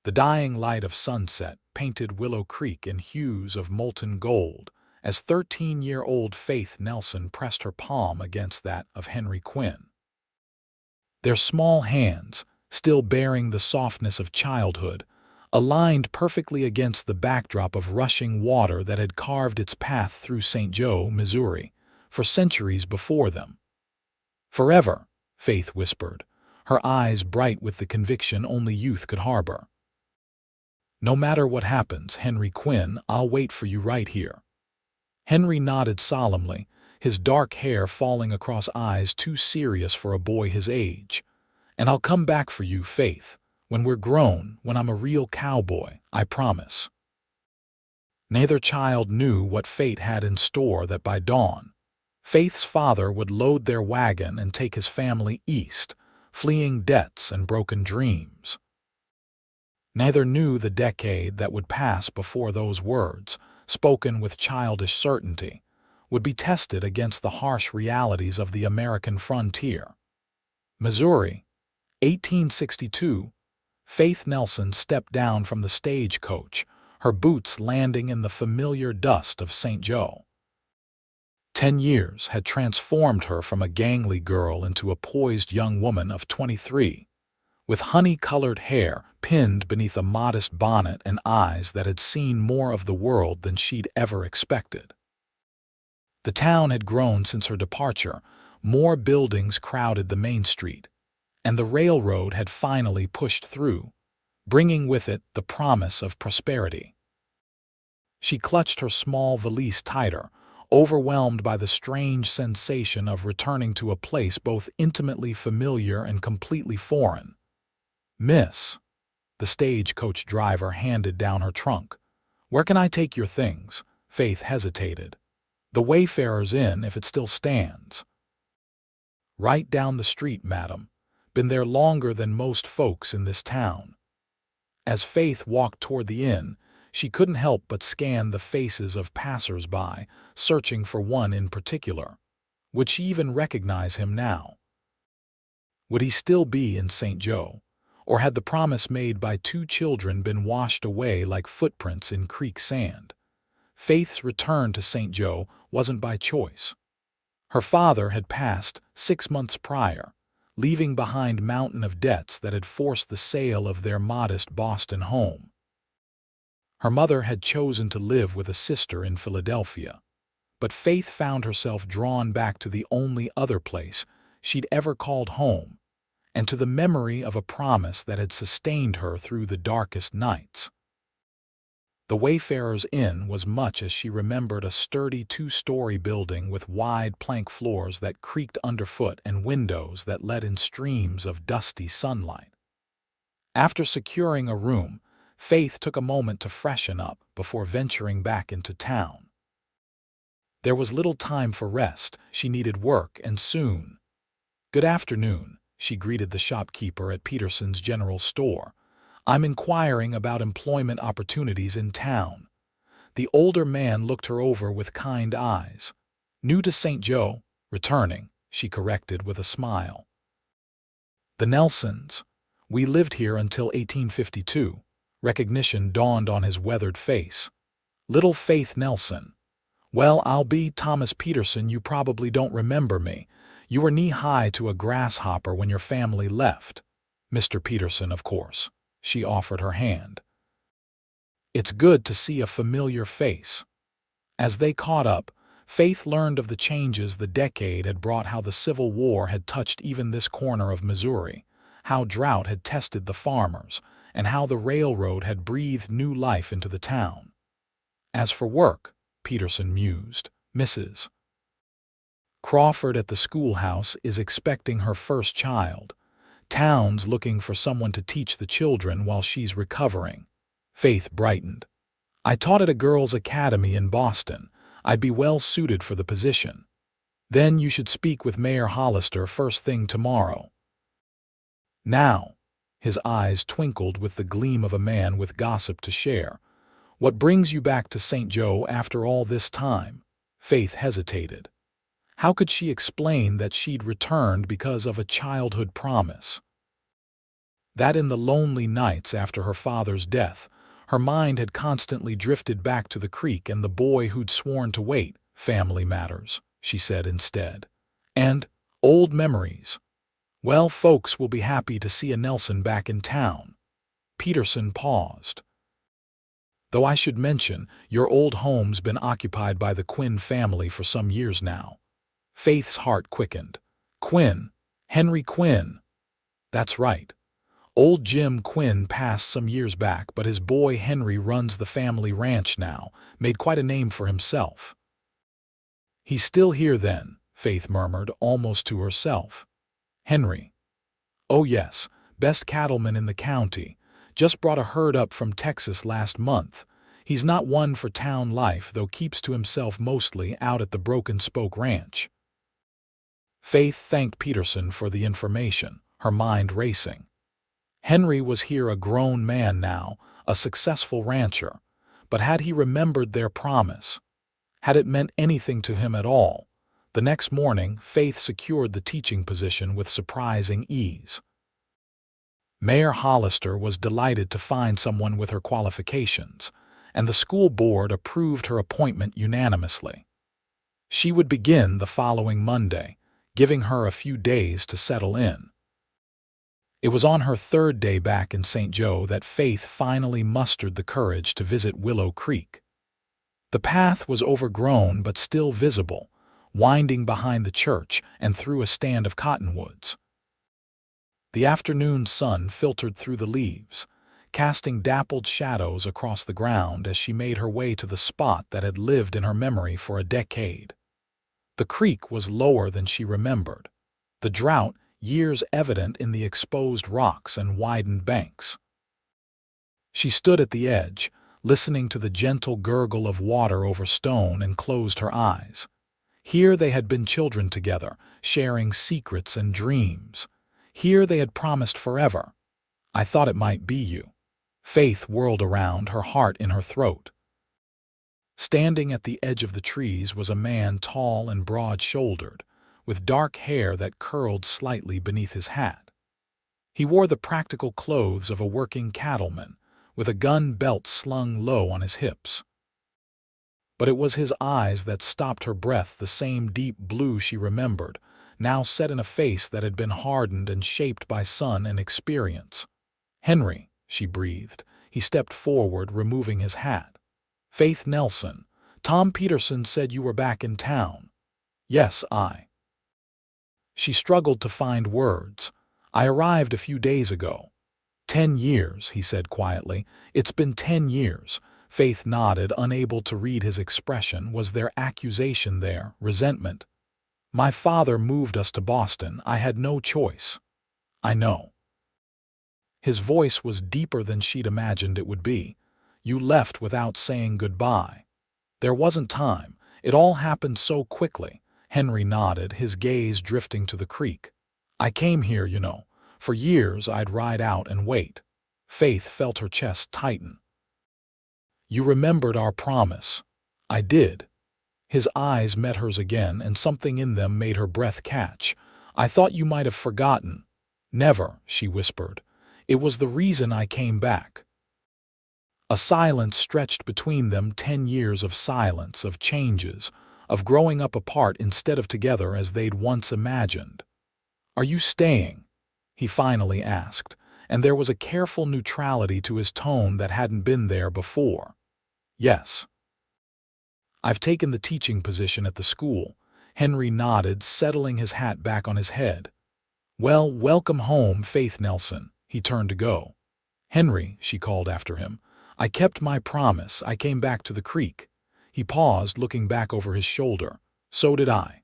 The dying light of sunset painted Willow Creek in hues of molten gold as 13-year-old Faith Nelson pressed her palm against that of Henry Quinn. Their small hands, still bearing the softness of childhood, aligned perfectly against the backdrop of rushing water that had carved its path through St. Joe, Missouri, for centuries before them. "Forever," Faith whispered, her eyes bright with the conviction only youth could harbor. "No matter what happens, Henry Quinn, I'll wait for you right here." Henry nodded solemnly, his dark hair falling across eyes too serious for a boy his age. "And I'll come back for you, Faith, when we're grown, when I'm a real cowboy, I promise." Neither child knew what fate had in store that by dawn, Faith's father would load their wagon and take his family east, fleeing debts and broken dreams. Neither knew the decade that would pass before those words, spoken with childish certainty, would be tested against the harsh realities of the American frontier. Missouri, 1862. Faith Nelson stepped down from the stagecoach, her boots landing in the familiar dust of St. Joe. 10 years had transformed her from a gangly girl into a poised young woman of 23, with honey-colored hair pinned beneath a modest bonnet and eyes that had seen more of the world than she'd ever expected. The town had grown since her departure, more buildings crowded the main street, and the railroad had finally pushed through, bringing with it the promise of prosperity. She clutched her small valise tighter, overwhelmed by the strange sensation of returning to a place both intimately familiar and completely foreign. "Miss," the stagecoach driver handed down her trunk. "Where can I take your things?" Faith hesitated. "The Wayfarer's Inn, if it still stands." "Right down the street, madam. Been there longer than most folks in this town." As Faith walked toward the inn, she couldn't help but scan the faces of passers-by, searching for one in particular. Would she even recognize him now? Would he still be in St. Joe? Or had the promise made by 2 children been washed away like footprints in creek sand? Faith's return to St. Joe wasn't by choice. Her father had passed 6 months prior, leaving behind a mountain of debts that had forced the sale of their modest Boston home. Her mother had chosen to live with a sister in Philadelphia, but Faith found herself drawn back to the only other place she'd ever called home, and to the memory of a promise that had sustained her through the darkest nights. The Wayfarer's Inn was much as she remembered a sturdy 2-story building with wide plank floors that creaked underfoot and windows that let in streams of dusty sunlight. After securing a room, Faith took a moment to freshen up before venturing back into town. There was little time for rest. She needed work, and soon. "Good afternoon," she greeted the shopkeeper at Peterson's General Store. "I'm inquiring about employment opportunities in town." The older man looked her over with kind eyes. "New to St. Joe, returning," she corrected with a smile. "The Nelsons. We lived here until 1852. Recognition dawned on his weathered face. "Little Faith Nelson. Well, I'll be Thomas Peterson. You probably don't remember me. You were knee-high to a grasshopper when your family left. Mr. Peterson, of course." She offered her hand. "It's good to see a familiar face." As they caught up, Faith learned of the changes the decade had brought, how the Civil War had touched even this corner of Missouri, how drought had tested the farmers, and how the railroad had breathed new life into the town. "As for work," Peterson mused, "Mrs. Crawford at the schoolhouse is expecting her first child. Town's looking for someone to teach the children while she's recovering." Faith brightened. "I taught at a girls' academy in Boston. I'd be well suited for the position." "Then you should speak with Mayor Hollister first thing tomorrow." "Now," his eyes twinkled with the gleam of a man with gossip to share, "what brings you back to St. Joe after all this time?" Faith hesitated. How could she explain that she'd returned because of a childhood promise? That in the lonely nights after her father's death, her mind had constantly drifted back to the creek and the boy who'd sworn to wait. Family matters, she said instead. And old memories. Well, folks will be happy to see a Nelson back in town. Peterson paused. Though I should mention, your old home's been occupied by the Quinn family for some years now. Faith's heart quickened. Quinn. Henry Quinn. That's right. Old Jim Quinn passed some years back, but his boy Henry runs the family ranch now, made quite a name for himself. He's still here then, Faith murmured, almost to herself. Henry. Oh yes, best cattleman in the county. Just brought a herd up from Texas last month. He's not one for town life, though keeps to himself mostly out at the Broken Spoke Ranch. Faith thanked Peterson for the information, her mind racing. Henry was here a grown man now, a successful rancher. But had he remembered their promise? Had it meant anything to him at all? The next morning, Faith secured the teaching position with surprising ease. Mayor Hollister was delighted to find someone with her qualifications, and the school board approved her appointment unanimously. She would begin the following Monday, giving her a few days to settle in. It was on her third day back in St. Joe that Faith finally mustered the courage to visit Willow Creek. The path was overgrown but still visible, winding behind the church and through a stand of cottonwoods. The afternoon sun filtered through the leaves, casting dappled shadows across the ground as she made her way to the spot that had lived in her memory for a decade. The creek was lower than she remembered, the drought years evident in the exposed rocks and widened banks. She stood at the edge, listening to the gentle gurgle of water over stone, and closed her eyes. Here they had been children together, sharing secrets and dreams. Here they had promised forever. I thought it might be you. Faith whirled around, her heart in her throat. Standing at the edge of the trees was a man tall and broad-shouldered, with dark hair that curled slightly beneath his hat. He wore the practical clothes of a working cattleman, with a gun belt slung low on his hips. But it was his eyes that stopped her breath, the same deep blue she remembered, now set in a face that had been hardened and shaped by sun and experience. Henry, she breathed. He stepped forward, removing his hat. Faith Nelson, Tom Peterson said you were back in town. Yes, She struggled to find words. I arrived a few days ago. 10 years, he said quietly. It's been 10 years. Faith nodded, unable to read his expression. Was there accusation there, resentment? My father moved us to Boston. I had no choice. I know. His voice was deeper than she'd imagined it would be. You left without saying goodbye. There wasn't time. It all happened so quickly. Henry nodded, his gaze drifting to the creek. I came here, you know. For years I'd ride out and wait. Faith felt her chest tighten. You remembered our promise. I did. His eyes met hers again, and something in them made her breath catch. I thought you might have forgotten. Never, she whispered. It was the reason I came back. A silence stretched between them, 10 years of silence, of changes, of growing up apart instead of together as they'd once imagined. Are you staying? He finally asked, and there was a careful neutrality to his tone that hadn't been there before. Yes. I've taken the teaching position at the school. Henry nodded, settling his hat back on his head. Well, welcome home, Faith Nelson. He turned to go. Henry, she called after him. I kept my promise. I came back to the creek. He paused, looking back over his shoulder. So did I.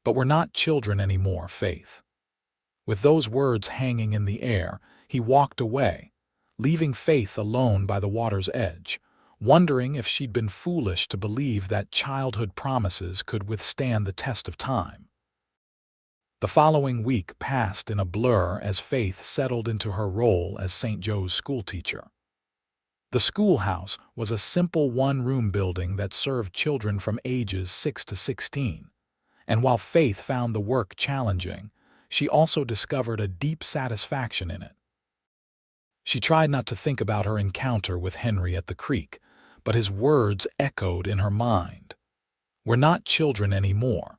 But we're not children anymore, Faith. With those words hanging in the air, he walked away, leaving Faith alone by the water's edge, wondering if she'd been foolish to believe that childhood promises could withstand the test of time. The following week passed in a blur as Faith settled into her role as St. Joe's schoolteacher. The schoolhouse was a simple one-room building that served children from ages 6 to 16, and while Faith found the work challenging, she also discovered a deep satisfaction in it. She tried not to think about her encounter with Henry at the creek, but his words echoed in her mind. We're not children anymore.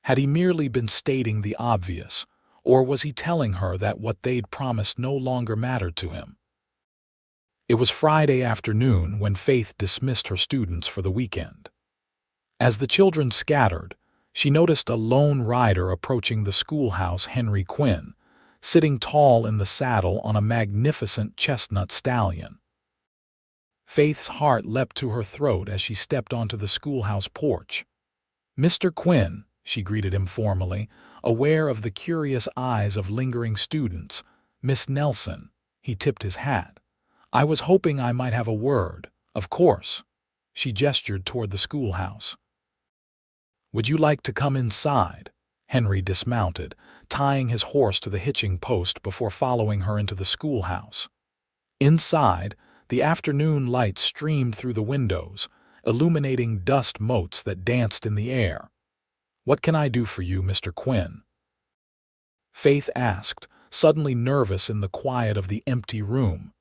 Had he merely been stating the obvious, or was he telling her that what they'd promised no longer mattered to him? It was Friday afternoon when Faith dismissed her students for the weekend. As the children scattered, she noticed a lone rider approaching the schoolhouse, Henry Quinn, sitting tall in the saddle on a magnificent chestnut stallion. Faith's heart leapt to her throat as she stepped onto the schoolhouse porch. "Mr. Quinn," she greeted him formally, aware of the curious eyes of lingering students. "Miss Nelson," he tipped his hat. "I was hoping I might have a word, of course." She gestured toward the schoolhouse. "Would you like to come inside?" Henry dismounted, tying his horse to the hitching post before following her into the schoolhouse. Inside, the afternoon light streamed through the windows, illuminating dust motes that danced in the air. "What can I do for you, Mr. Quinn?" Faith asked, suddenly nervous in the quiet of the empty room.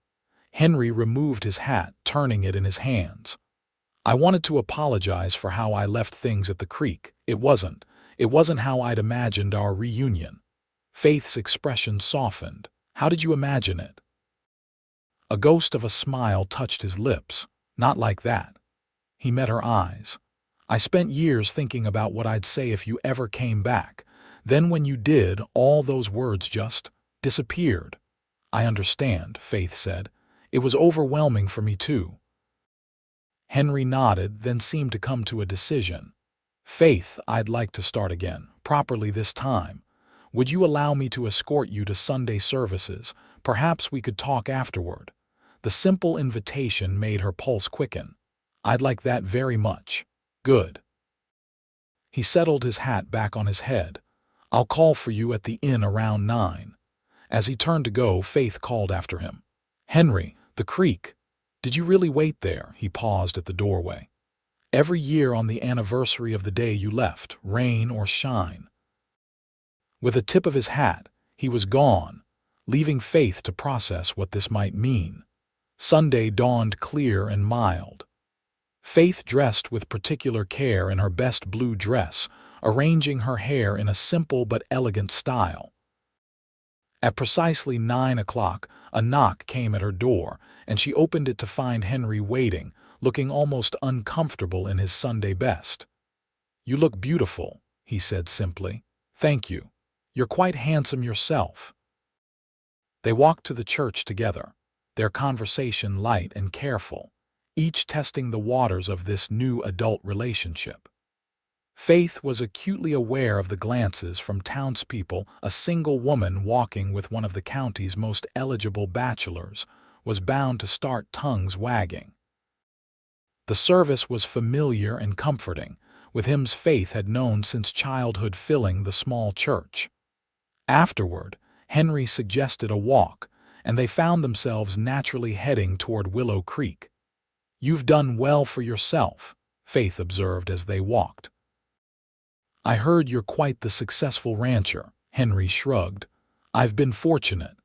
Henry removed his hat, turning it in his hands. "I wanted to apologize for how I left things at the creek. It wasn't how I'd imagined our reunion." Faith's expression softened. "How did you imagine it?" A ghost of a smile touched his lips. "Not like that." He met her eyes. "I spent years thinking about what I'd say if you ever came back. Then when you did, all those words just disappeared." "I understand," Faith said. "It was overwhelming for me too." Henry nodded, then seemed to come to a decision. "Faith, I'd like to start again, properly this time. Would you allow me to escort you to Sunday services? Perhaps we could talk afterward." The simple invitation made her pulse quicken. "I'd like that very much." "Good." He settled his hat back on his head. "I'll call for you at the inn around 9. As he turned to go, Faith called after him. "Henry, the creek. Did you really wait there?" He paused at the doorway. "Every year on the anniversary of the day you left, rain or shine." With a tip of his hat, he was gone, leaving Faith to process what this might mean. Sunday dawned clear and mild. Faith dressed with particular care in her best blue dress, arranging her hair in a simple but elegant style. At precisely 9 o'clock, a knock came at her door, and she opened it to find Henry waiting, looking almost uncomfortable in his Sunday best. "You look beautiful," he said simply. "Thank you. You're quite handsome yourself." They walked to the church together, their conversation light and careful, each testing the waters of this new adult relationship. Faith was acutely aware of the glances from townspeople. A single woman walking with one of the county's most eligible bachelors was bound to start tongues wagging. The service was familiar and comforting, with hymns Faith had known since childhood filling the small church. Afterward, Henry suggested a walk, and they found themselves naturally heading toward Willow Creek. "You've done well for yourself," Faith observed as they walked. "I heard you're quite the successful rancher," Henry shrugged. "I've been fortunate.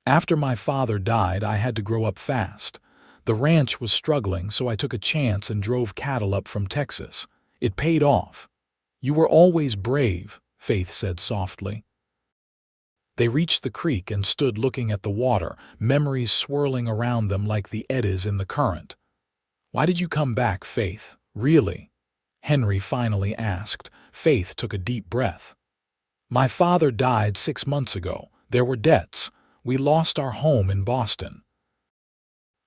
After my father died, I had to grow up fast. The ranch was struggling, so I took a chance and drove cattle up from Texas. It paid off." "You were always brave," Faith said softly. They reached the creek and stood looking at the water, memories swirling around them like the eddies in the current. "Why did you come back, Faith? Really?" Henry finally asked. Faith took a deep breath. "My father died 6 months ago. There were debts. We lost our home in Boston.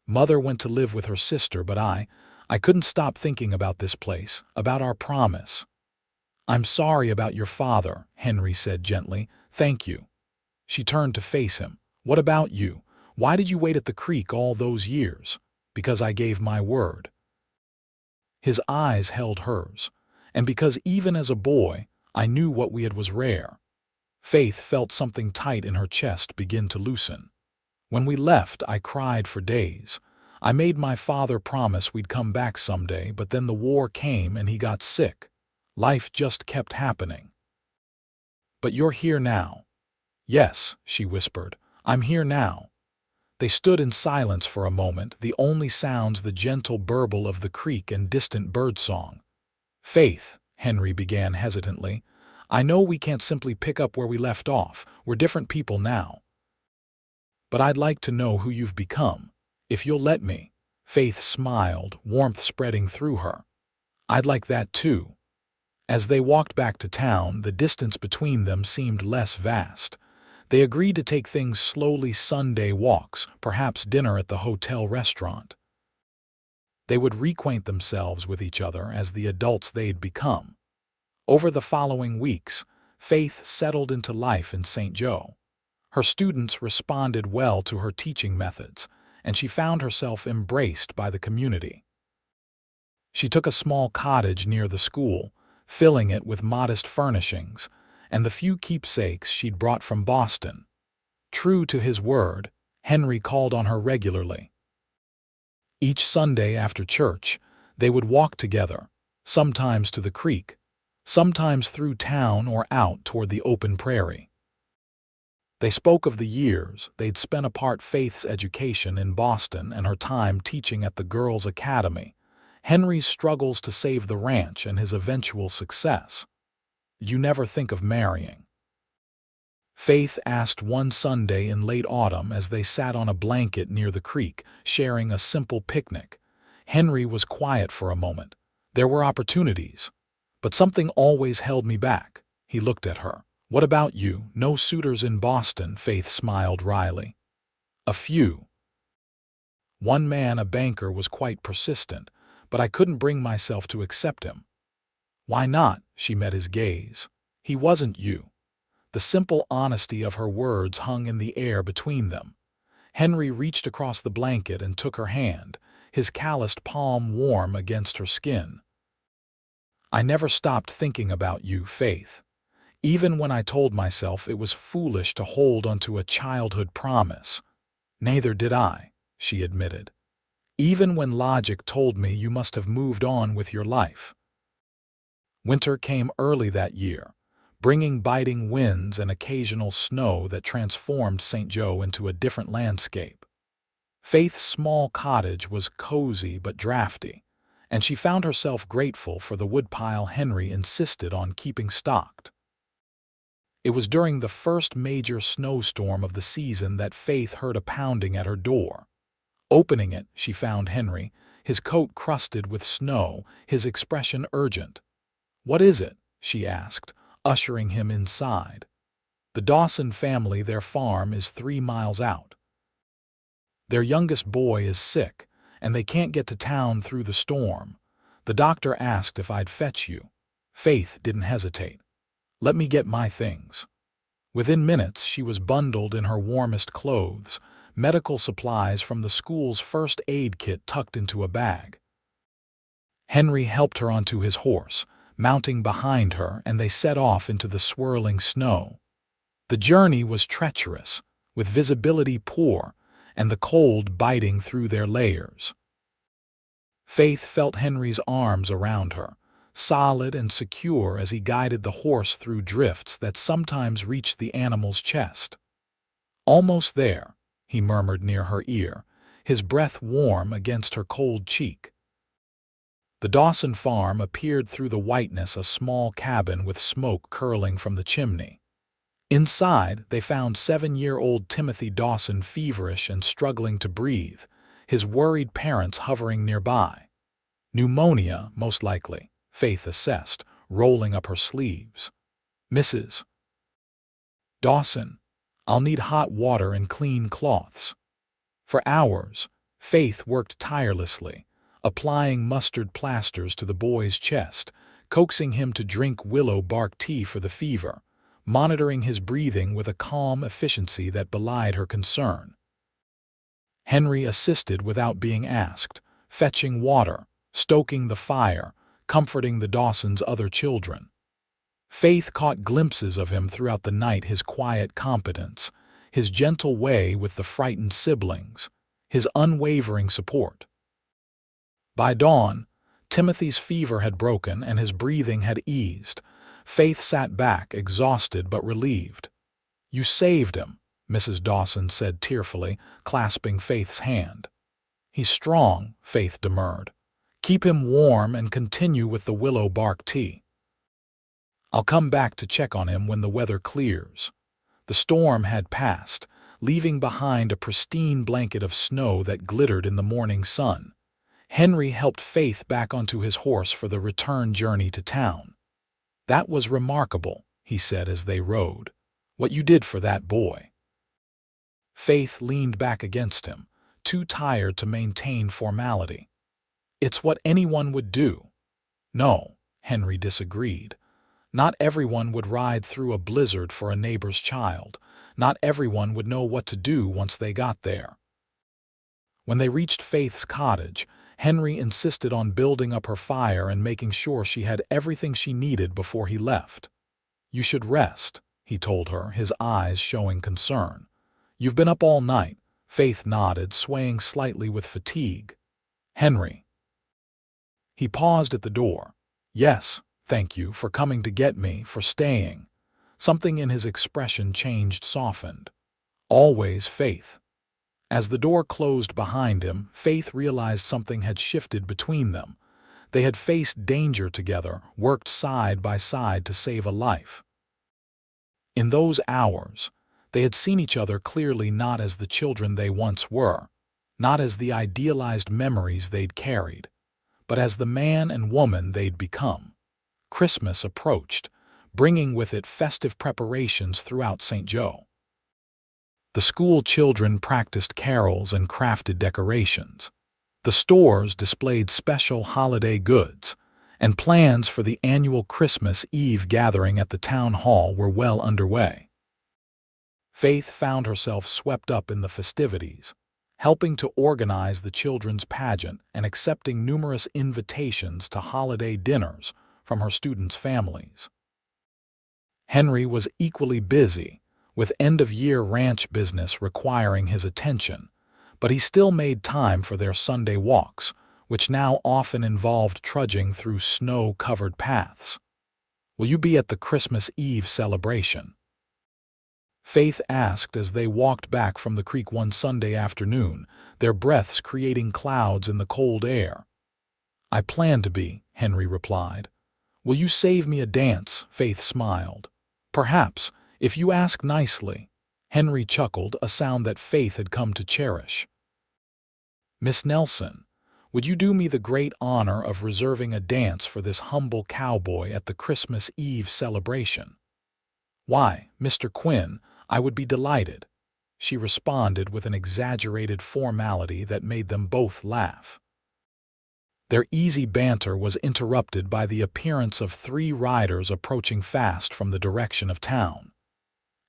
Mother went to live with her sister, but I couldn't stop thinking about this place, about our promise." "I'm sorry about your father," Henry said gently. "Thank you." She turned to face him. "What about you? Why did you wait at the creek all those years?" "Because I gave my word." His eyes held hers. "And because even as a boy, I knew what we had was rare." Faith felt something tight in her chest begin to loosen. "When we left, I cried for days. I made my father promise we'd come back someday, but then the war came and he got sick. Life just kept happening." "But you're here now." "Yes," she whispered. "I'm here now." They stood in silence for a moment, the only sounds the gentle burble of the creek and distant birdsong. "Faith," Henry began hesitantly, "I know we can't simply pick up where we left off. We're different people now. But I'd like to know who you've become. If you'll let me." Faith smiled, warmth spreading through her. "I'd like that too." As they walked back to town, the distance between them seemed less vast. They agreed to take things slowly, Sunday walks, perhaps dinner at the hotel restaurant. They would reacquaint themselves with each other as the adults they'd become. Over the following weeks, Faith settled into life in St. Joe. Her students responded well to her teaching methods, and she found herself embraced by the community. She took a small cottage near the school, filling it with modest furnishings and the few keepsakes she'd brought from Boston. True to his word, Henry called on her regularly. Each Sunday after church, they would walk together, sometimes to the creek, sometimes through town or out toward the open prairie. They spoke of the years they'd spent apart, Faith's education in Boston and her time teaching at the girls' academy, Henry's struggles to save the ranch and his eventual success. "You never think of marrying?" Faith asked one Sunday in late autumn as they sat on a blanket near the creek, sharing a simple picnic. Henry was quiet for a moment. "There were opportunities, but something always held me back." He looked at her. "What about you? No suitors in Boston?" Faith smiled wryly. "A few. One man, a banker, was quite persistent, but I couldn't bring myself to accept him." "Why not?" She met his gaze. "He wasn't you." The simple honesty of her words hung in the air between them. Henry reached across the blanket and took her hand, his calloused palm warm against her skin. "I never stopped thinking about you, Faith. Even when I told myself it was foolish to hold onto a childhood promise." "Neither did I," she admitted. "Even when logic told me you must have moved on with your life." Winter came early that year, bringing biting winds and occasional snow that transformed St. Joe into a different landscape. Faith's small cottage was cozy but drafty, and she found herself grateful for the woodpile Henry insisted on keeping stocked. It was during the first major snowstorm of the season that Faith heard a pounding at her door. Opening it, she found Henry, his coat crusted with snow, his expression urgent. "What is it?" she asked, ushering him inside. "The Dawson family, their farm is 3 miles out. Their youngest boy is sick, and they can't get to town through the storm. The doctor asked if I'd fetch you." Faith didn't hesitate. "Let me get my things." Within minutes, she was bundled in her warmest clothes, medical supplies from the school's first aid kit tucked into a bag. Henry helped her onto his horse, mounting behind her, and they set off into the swirling snow. The journey was treacherous, with visibility poor, and the cold biting through their layers. Faith felt Henry's arms around her, solid and secure as he guided the horse through drifts that sometimes reached the animal's chest. "Almost there," he murmured near her ear, his breath warm against her cold cheek. The Dawson farm appeared through the whiteness, a small cabin with smoke curling from the chimney. Inside, they found 7-year-old Timothy Dawson, feverish and struggling to breathe, his worried parents hovering nearby. "Pneumonia, most likely," Faith assessed, rolling up her sleeves. "Mrs. Dawson, I'll need hot water and clean cloths." For hours, Faith worked tirelessly, applying mustard plasters to the boy's chest, coaxing him to drink willow bark tea for the fever, monitoring his breathing with a calm efficiency that belied her concern. Henry assisted without being asked, fetching water, stoking the fire, comforting the Dawsons' other children. Faith caught glimpses of him throughout the night, his quiet competence, his gentle way with the frightened siblings, his unwavering support. By dawn, Timothy's fever had broken and his breathing had eased. Faith sat back, exhausted but relieved. "You saved him," Mrs. Dawson said tearfully, clasping Faith's hand. "He's strong," Faith demurred. "Keep him warm and continue with the willow bark tea. I'll come back to check on him when the weather clears." The storm had passed, leaving behind a pristine blanket of snow that glittered in the morning sun. Henry helped Faith back onto his horse for the return journey to town. "That was remarkable," he said as they rode. "What you did for that boy." Faith leaned back against him, too tired to maintain formality. "It's what anyone would do." "No," Henry disagreed. "Not everyone would ride through a blizzard for a neighbor's child. Not everyone would know what to do once they got there." When they reached Faith's cottage, Henry insisted on building up her fire and making sure she had everything she needed before he left. "You should rest," he told her, his eyes showing concern. "You've been up all night." Faith nodded, swaying slightly with fatigue. "Henry." He paused at the door. "Yes, thank you for coming to get me, for staying." Something in his expression changed, softened. "Always, Faith." As the door closed behind him, Faith realized something had shifted between them. They had faced danger together, worked side by side to save a life. In those hours, they had seen each other clearly, not as the children they once were, not as the idealized memories they'd carried, but as the man and woman they'd become. Christmas approached, bringing with it festive preparations throughout St. Joe. The school children practiced carols and crafted decorations. The stores displayed special holiday goods, and plans for the annual Christmas Eve gathering at the town hall were well underway. Faith found herself swept up in the festivities, helping to organize the children's pageant and accepting numerous invitations to holiday dinners from her students' families. Henry was equally busy, with end-of-year ranch business requiring his attention, but he still made time for their Sunday walks, which now often involved trudging through snow-covered paths. "Will you be at the Christmas Eve celebration?" Faith asked as they walked back from the creek one Sunday afternoon, their breaths creating clouds in the cold air. "I plan to be," Henry replied. "Will you save me a dance?" Faith smiled. "Perhaps, if you ask nicely." Henry chuckled, a sound that Faith had come to cherish. "Miss Nelson, would you do me the great honor of reserving a dance for this humble cowboy at the Christmas Eve celebration?" "Why, Mr. Quinn, I would be delighted," she responded with an exaggerated formality that made them both laugh. Their easy banter was interrupted by the appearance of 3 riders approaching fast from the direction of town.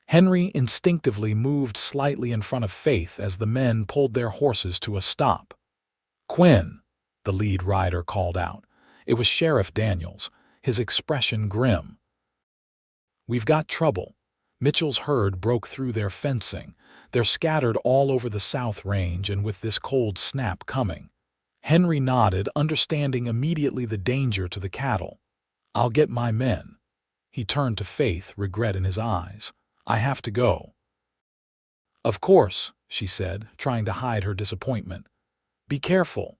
Henry instinctively moved slightly in front of Faith as the men pulled their horses to a stop. "Quinn," the lead rider called out. It was Sheriff Daniels, his expression grim. "We've got trouble." Mitchell's herd broke through their fencing. They're scattered all over the South Range, and with this cold snap coming. Henry nodded, understanding immediately the danger to the cattle. "I'll get my men." He turned to Faith, regret in his eyes. "I have to go." "Of course," she said, trying to hide her disappointment. "Be careful."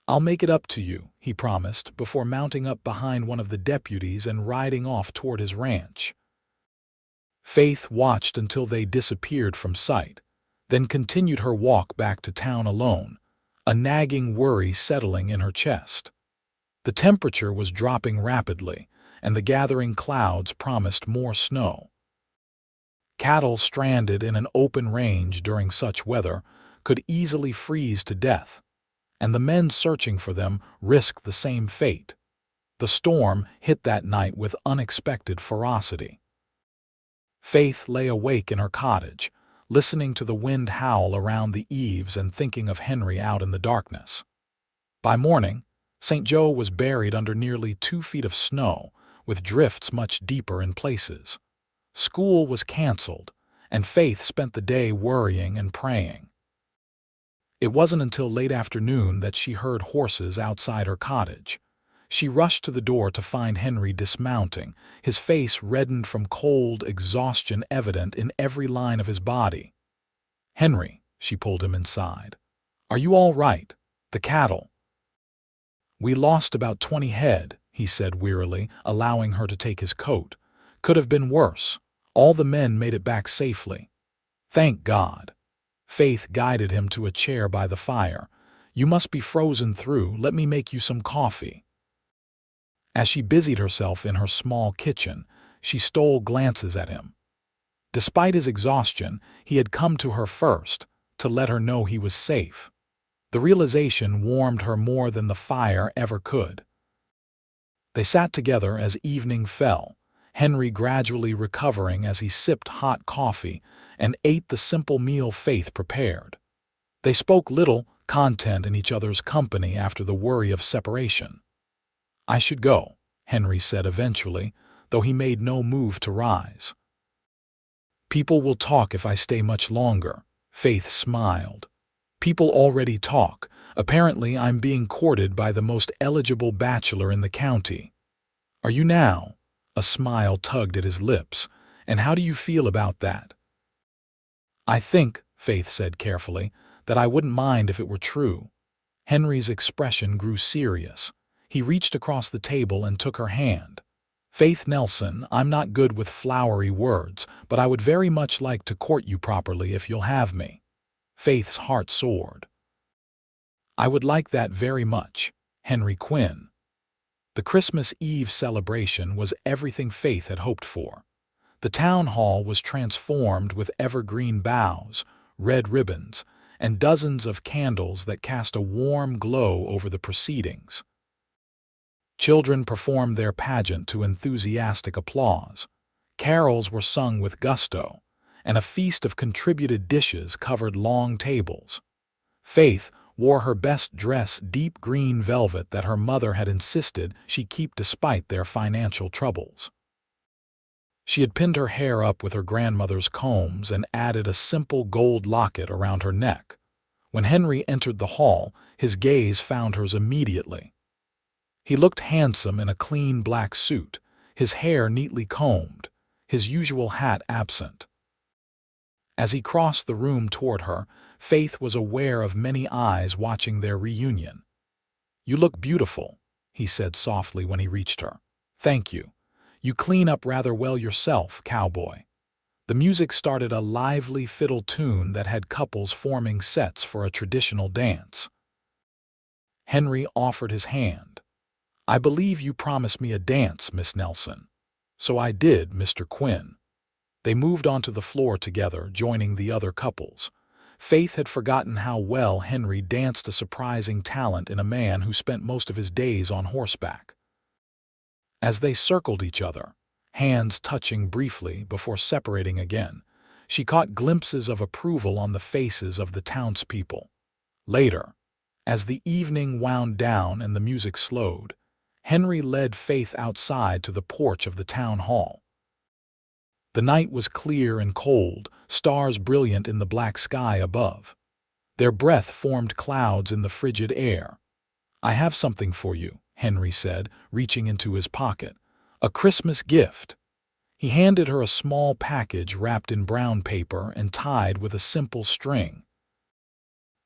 "I'll make it up to you," he promised, before mounting up behind one of the deputies and riding off toward his ranch. Faith watched until they disappeared from sight, then continued her walk back to town alone, a nagging worry settling in her chest. The temperature was dropping rapidly, and the gathering clouds promised more snow. Cattle stranded in an open range during such weather could easily freeze to death, and the men searching for them risked the same fate. The storm hit that night with unexpected ferocity. Faith lay awake in her cottage, listening to the wind howl around the eaves and thinking of Henry out in the darkness. By morning, St. Joe was buried under nearly 2 feet of snow, with drifts much deeper in places. School was canceled, and Faith spent the day worrying and praying. It wasn't until late afternoon that she heard horses outside her cottage. She rushed to the door to find Henry dismounting, his face reddened from cold exhaustion evident in every line of his body. "Henry," she pulled him inside. "Are you all right? The cattle?" "We lost about 20 head," he said wearily, allowing her to take his coat. "Could have been worse. All the men made it back safely." "Thank God." Faith guided him to a chair by the fire. "You must be frozen through. Let me make you some coffee." As she busied herself in her small kitchen, she stole glances at him. Despite his exhaustion, he had come to her first, to let her know he was safe. The realization warmed her more than the fire ever could. They sat together as evening fell, Henry gradually recovering as he sipped hot coffee and ate the simple meal Faith prepared. They spoke little content in each other's company after the worry of separation. "I should go," Henry said eventually, though he made no move to rise. "People will talk if I stay much longer," Faith smiled. "People already talk. Apparently I'm being courted by the most eligible bachelor in the county." "Are you now?" A smile tugged at his lips. "And how do you feel about that?" "I think," Faith said carefully, "that I wouldn't mind if it were true." Henry's expression grew serious. He reached across the table and took her hand. "Faith Nelson, I'm not good with flowery words, but I would very much like to court you properly if you'll have me." Faith's heart soared. "I would like that very much, Henry Quinn." The Christmas Eve celebration was everything Faith had hoped for. The town hall was transformed with evergreen boughs, red ribbons, and dozens of candles that cast a warm glow over the proceedings. Children performed their pageant to enthusiastic applause. Carols were sung with gusto, and a feast of contributed dishes covered long tables. Faith wore her best dress, deep green velvet that her mother had insisted she keep despite their financial troubles. She had pinned her hair up with her grandmother's combs and added a simple gold locket around her neck. When Henry entered the hall, his gaze found hers immediately. He looked handsome in a clean black suit, his hair neatly combed, his usual hat absent. As he crossed the room toward her, Faith was aware of many eyes watching their reunion. "You look beautiful," he said softly when he reached her. "Thank you. You clean up rather well yourself, Cowboy." The music started a lively fiddle tune that had couples forming sets for a traditional dance. Henry offered his hand. "I believe you promised me a dance, Miss Nelson." "So I did, Mr. Quinn." They moved onto the floor together, joining the other couples. Faith had forgotten how well Henry danced, a surprising talent in a man who spent most of his days on horseback. As they circled each other, hands touching briefly before separating again, she caught glimpses of approval on the faces of the townspeople. Later, as the evening wound down and the music slowed, Henry led Faith outside to the porch of the town hall. The night was clear and cold, stars brilliant in the black sky above. Their breath formed clouds in the frigid air. "I have something for you," Henry said, reaching into his pocket. "A Christmas gift." He handed her a small package wrapped in brown paper and tied with a simple string.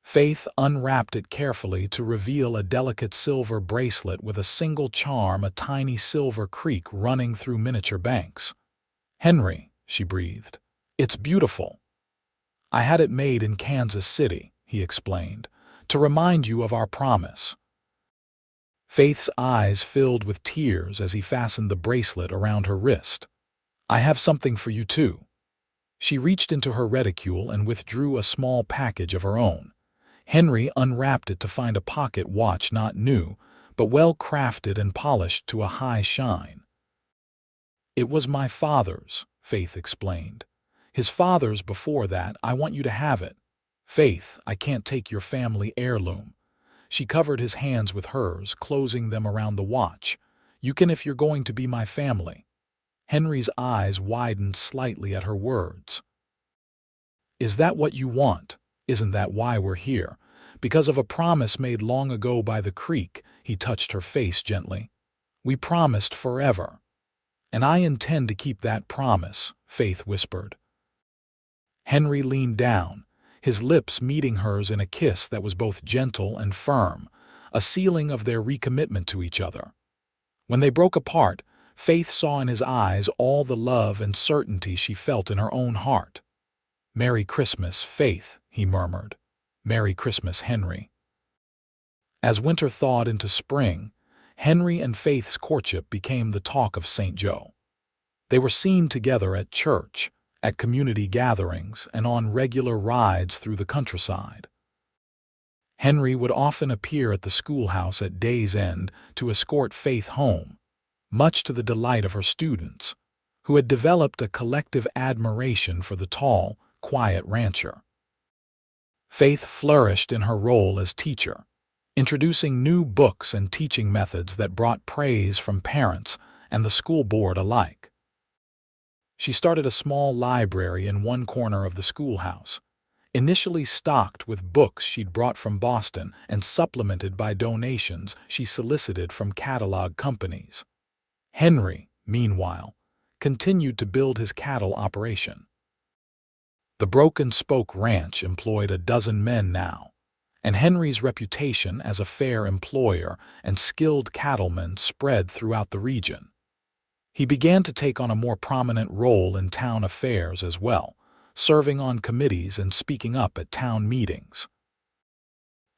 Faith unwrapped it carefully to reveal a delicate silver bracelet with a single charm, a tiny silver creek running through miniature banks. "Henry," she breathed, "it's beautiful." "I had it made in Kansas City," he explained, "to remind you of our promise." Faith's eyes filled with tears as he fastened the bracelet around her wrist. "I have something for you, too." She reached into her reticule and withdrew a small package of her own. Henry unwrapped it to find a pocket watch, not new, but well crafted and polished to a high shine. "It was my father's," Faith explained. "His father's before that. I want you to have it." "Faith, I can't take your family heirloom." She covered his hands with hers, closing them around the watch. "You can if you're going to be my family." Henry's eyes widened slightly at her words. "Is that what you want? Isn't that why we're here? Because of a promise made long ago by the creek?" He touched her face gently. We promised forever, and I intend to keep that promise," Faith whispered. Henry leaned down, his lips meeting hers in a kiss that was both gentle and firm, a sealing of their recommitment to each other. When they broke apart, Faith saw in his eyes all the love and certainty she felt in her own heart. "Merry Christmas, Faith," he murmured. "Merry Christmas, Henry." As winter thawed into spring, Henry and Faith's courtship became the talk of St. Joe. They were seen together at church, at community gatherings, and on regular rides through the countryside. Henry would often appear at the schoolhouse at day's end to escort Faith home, much to the delight of her students, who had developed a collective admiration for the tall, quiet rancher. Faith flourished in her role as teacher, introducing new books and teaching methods that brought praise from parents and the school board alike. She started a small library in one corner of the schoolhouse, initially stocked with books she'd brought from Boston and supplemented by donations she solicited from catalog companies. Henry, meanwhile, continued to build his cattle operation. The Broken Spoke Ranch employed a dozen men now, and Henry's reputation as a fair employer and skilled cattleman spread throughout the region. He began to take on a more prominent role in town affairs as well, serving on committees and speaking up at town meetings.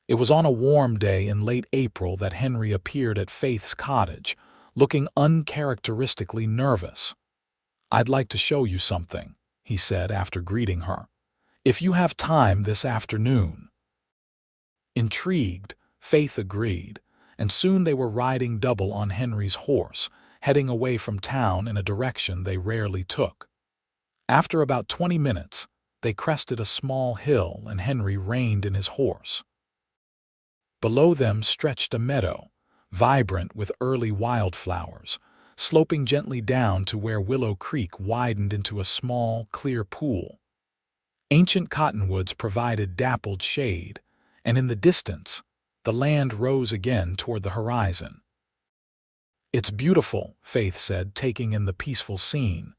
It was on a warm day in late April that Henry appeared at Faith's cottage, looking uncharacteristically nervous. "I'd like to show you something," he said after greeting her. "If you have time this afternoon." Intrigued, Faith agreed, and soon they were riding double on Henry's horse, heading away from town in a direction they rarely took. After about 20 minutes, they crested a small hill and Henry reined in his horse. Below them stretched a meadow, vibrant with early wildflowers, sloping gently down to where Willow Creek widened into a small, clear pool. Ancient cottonwoods provided dappled shade, and in the distance, the land rose again toward the horizon. "It's beautiful," Faith said, taking in the peaceful scene.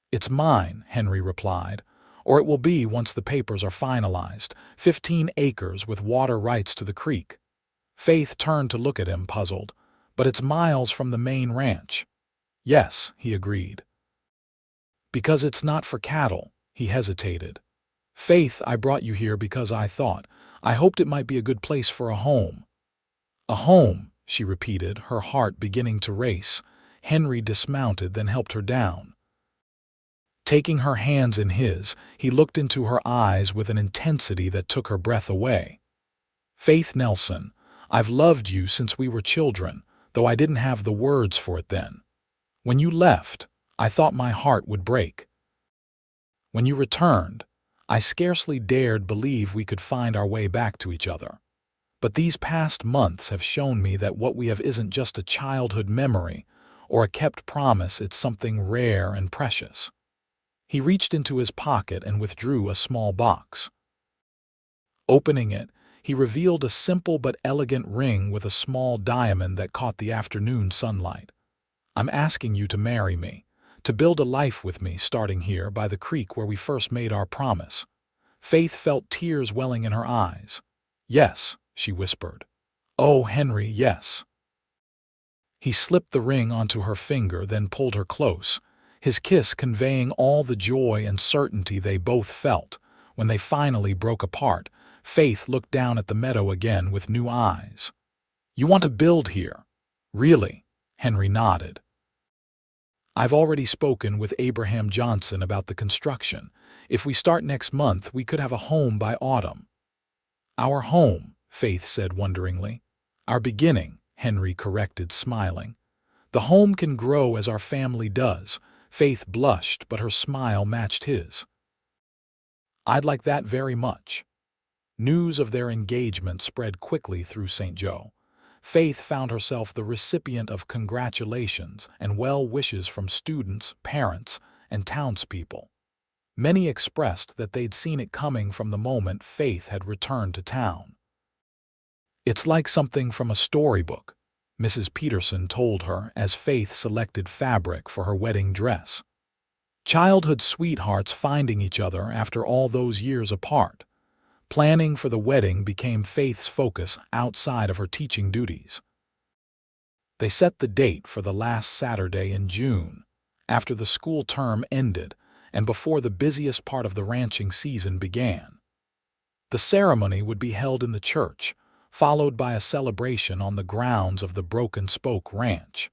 "It's mine," Henry replied, "or it will be once the papers are finalized. 15 acres with water rights to the creek." Faith turned to look at him, puzzled. "But it's miles from the main ranch." "Yes," he agreed. "Because it's not for cattle," he hesitated. "Faith, I brought you here because I hoped it might be a good place for a home." "A home," she repeated, her heart beginning to race. Henry dismounted, then helped her down. Taking her hands in his, he looked into her eyes with an intensity that took her breath away. "Faith Nelson, I've loved you since we were children, though I didn't have the words for it then. When you left, I thought my heart would break. When you returned, I scarcely dared believe we could find our way back to each other. But these past months have shown me that what we have isn't just a childhood memory or a kept promise, it's something rare and precious." He reached into his pocket and withdrew a small box. Opening it, he revealed a simple but elegant ring with a small diamond that caught the afternoon sunlight. "I'm asking you to marry me, to build a life with me starting here by the creek where we first made our promise." Faith felt tears welling in her eyes. "Yes," she whispered. "Oh, Henry, yes." He slipped the ring onto her finger, then pulled her close, his kiss conveying all the joy and certainty they both felt. When they finally broke apart, Faith looked down at the meadow again with new eyes. "You want to build here?" "Really?" Henry nodded. "I've already spoken with Abraham Johnson about the construction. If we start next month, we could have a home by autumn." "Our home," Faith said wonderingly. "Our beginning," Henry corrected, smiling. "The home can grow as our family does." Faith blushed, but her smile matched his. "I'd like that very much." News of their engagement spread quickly through St. Joe. Faith found herself the recipient of congratulations and well wishes from students, parents, and townspeople. Many expressed that they'd seen it coming from the moment Faith had returned to town. "It's like something from a storybook," Mrs. Peterson told her as Faith selected fabric for her wedding dress. Childhood sweethearts finding each other after all those years apart. Planning for the wedding became Faith's focus outside of her teaching duties. They set the date for the last Saturday in June, after the school term ended and before the busiest part of the ranching season began. The ceremony would be held in the church, followed by a celebration on the grounds of the Broken Spoke Ranch.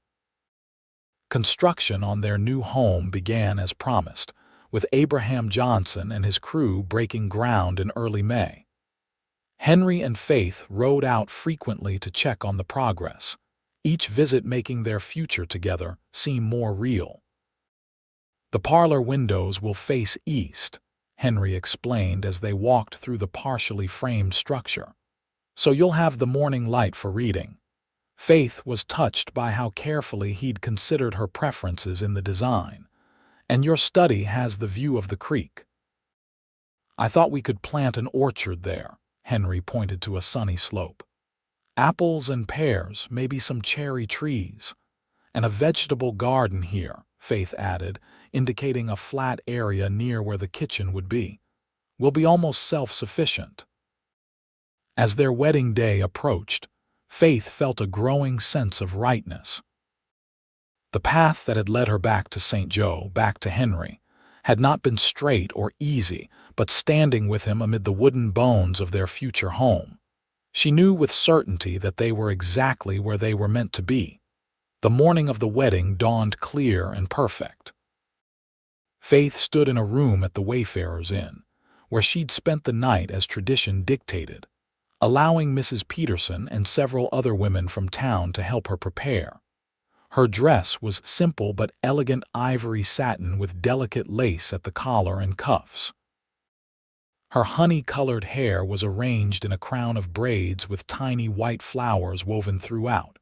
Construction on their new home began as promised, with Abraham Johnson and his crew breaking ground in early May. Henry and Faith rode out frequently to check on the progress, each visit making their future together seem more real. "The parlor windows will face east," Henry explained as they walked through the partially framed structure. "So you'll have the morning light for reading." Faith was touched by how carefully he'd considered her preferences in the design. "And your study has the view of the creek." "I thought we could plant an orchard there," Henry pointed to a sunny slope. "Apples and pears, maybe some cherry trees. And a vegetable garden here," Faith added, indicating a flat area near where the kitchen would be. "We'll be almost self-sufficient." As their wedding day approached, Faith felt a growing sense of rightness. The path that had led her back to St. Joe, back to Henry, had not been straight or easy, but standing with him amid the wooden bones of their future home. She knew with certainty that they were exactly where they were meant to be. The morning of the wedding dawned clear and perfect. Faith stood in a room at the Wayfarers Inn, where she'd spent the night as tradition dictated, allowing Mrs. Peterson and several other women from town to help her prepare. Her dress was simple but elegant ivory satin with delicate lace at the collar and cuffs. Her honey-colored hair was arranged in a crown of braids with tiny white flowers woven throughout.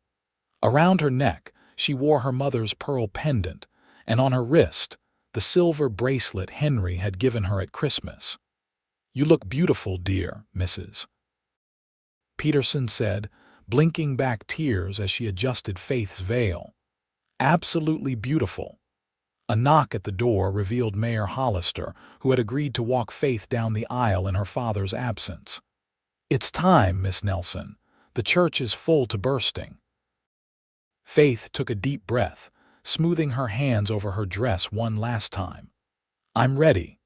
Around her neck, she wore her mother's pearl pendant, and on her wrist, the silver bracelet Henry had given her at Christmas. "You look beautiful, dear Mrs. Peterson said, blinking back tears as she adjusted Faith's veil. "Absolutely beautiful." A knock at the door revealed Mayor Hollister, who had agreed to walk Faith down the aisle in her father's absence. "It's time, Miss Nelson. The church is full to bursting." Faith took a deep breath, smoothing her hands over her dress one last time. "I'm ready."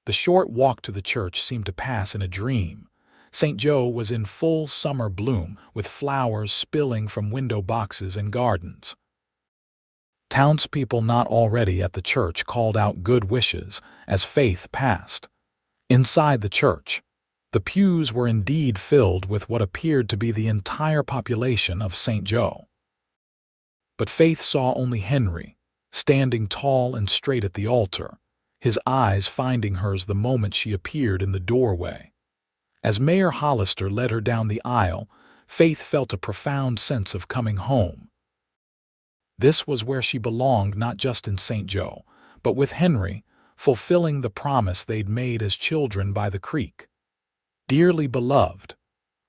The short walk to the church seemed to pass in a dream. St. Joe was in full summer bloom, with flowers spilling from window boxes and gardens. Townspeople not already at the church called out good wishes as Faith passed. Inside the church, the pews were indeed filled with what appeared to be the entire population of St. Joe. But Faith saw only Henry, standing tall and straight at the altar, his eyes finding hers the moment she appeared in the doorway. As Mayor Hollister led her down the aisle, Faith felt a profound sense of coming home. This was where she belonged, not just in St. Joe, but with Henry, fulfilling the promise they'd made as children by the creek. "Dearly beloved,"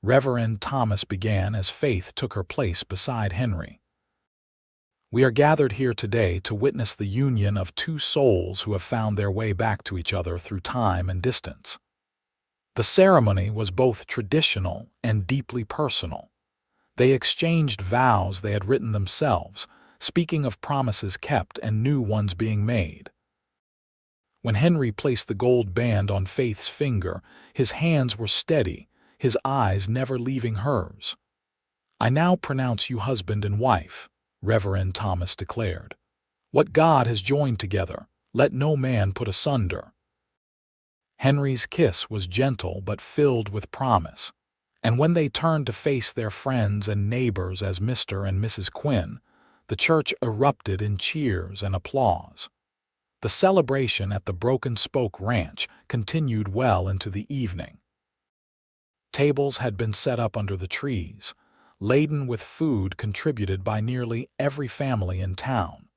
Reverend Thomas began as Faith took her place beside Henry. "We are gathered here today to witness the union of two souls who have found their way back to each other through time and distance." The ceremony was both traditional and deeply personal. They exchanged vows they had written themselves, speaking of promises kept and new ones being made. When Henry placed the gold band on Faith's finger, his hands were steady, his eyes never leaving hers. "I now pronounce you husband and wife," Reverend Thomas declared. "What God has joined together, let no man put asunder." Henry's kiss was gentle but filled with promise, and when they turned to face their friends and neighbors as Mr. and Mrs. Quinn, the church erupted in cheers and applause. The celebration at the Broken Spoke Ranch continued well into the evening. Tables had been set up under the trees, laden with food contributed by nearly every family in town.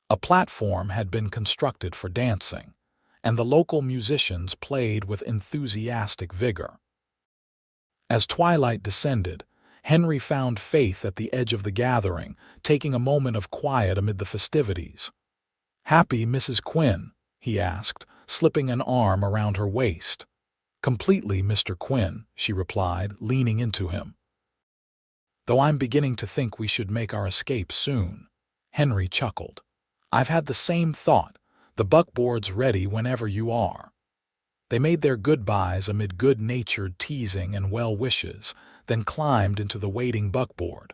A platform had been constructed for dancing, and the local musicians played with enthusiastic vigor. As twilight descended, Henry found Faith at the edge of the gathering, taking a moment of quiet amid the festivities. "Happy, Mrs. Quinn?" he asked, slipping an arm around her waist. "Completely, Mr. Quinn," she replied, leaning into him. "Though I'm beginning to think we should make our escape soon." Henry chuckled. "I've had the same thought. The buckboard's ready whenever you are." They made their goodbyes amid good-natured teasing and well wishes, then climbed into the waiting buckboard.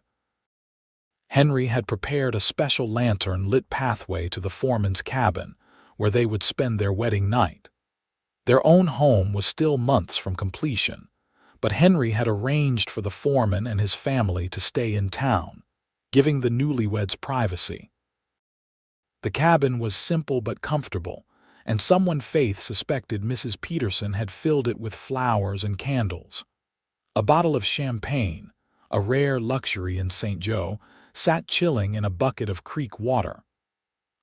Henry had prepared a special lantern-lit pathway to the foreman's cabin, where they would spend their wedding night. Their own home was still months from completion, but Henry had arranged for the foreman and his family to stay in town, giving the newlyweds privacy. The cabin was simple but comfortable, and someone Faith suspected Mrs. Peterson had filled it with flowers and candles. A bottle of champagne, a rare luxury in St. Joe, sat chilling in a bucket of creek water.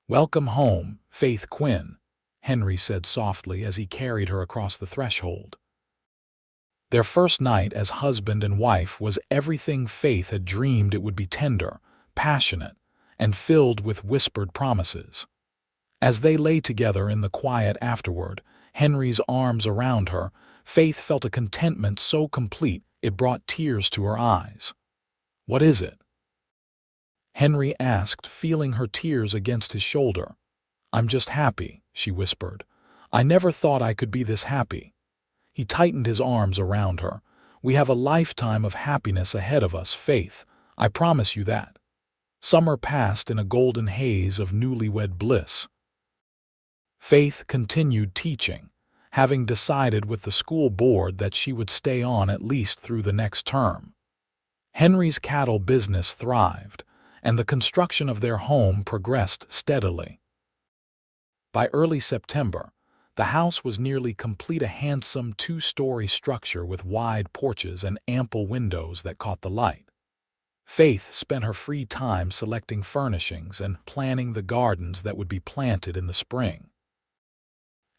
"Welcome home, Faith Quinn," Henry said softly as he carried her across the threshold. Their first night as husband and wife was everything Faith had dreamed it would be: tender, passionate, and filled with whispered promises. As they lay together in the quiet afterward, Henry's arms around her, Faith felt a contentment so complete it brought tears to her eyes. "What is it?" Henry asked, feeling her tears against his shoulder. "I'm just happy," she whispered. "I never thought I could be this happy." He tightened his arms around her. "We have a lifetime of happiness ahead of us, Faith. I promise you that." Summer passed in a golden haze of newlywed bliss. Faith continued teaching, having decided with the school board that she would stay on at least through the next term. Henry's cattle business thrived, and the construction of their home progressed steadily. By early September, the house was nearly complete, a handsome two-story structure with wide porches and ample windows that caught the light. Faith spent her free time selecting furnishings and planning the gardens that would be planted in the spring.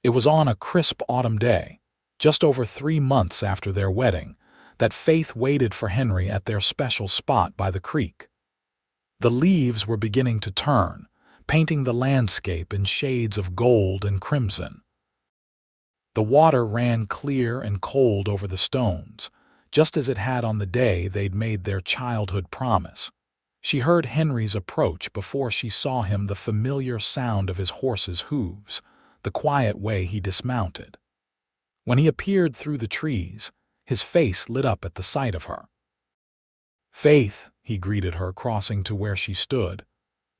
It was on a crisp autumn day, just over 3 months after their wedding, that Faith waited for Henry at their special spot by the creek. The leaves were beginning to turn, painting the landscape in shades of gold and crimson. The water ran clear and cold over the stones, just as it had on the day they'd made their childhood promise. She heard Henry's approach before she saw him, the familiar sound of his horse's hooves, the quiet way he dismounted. When he appeared through the trees, his face lit up at the sight of her. "Faith," he greeted her, crossing to where she stood.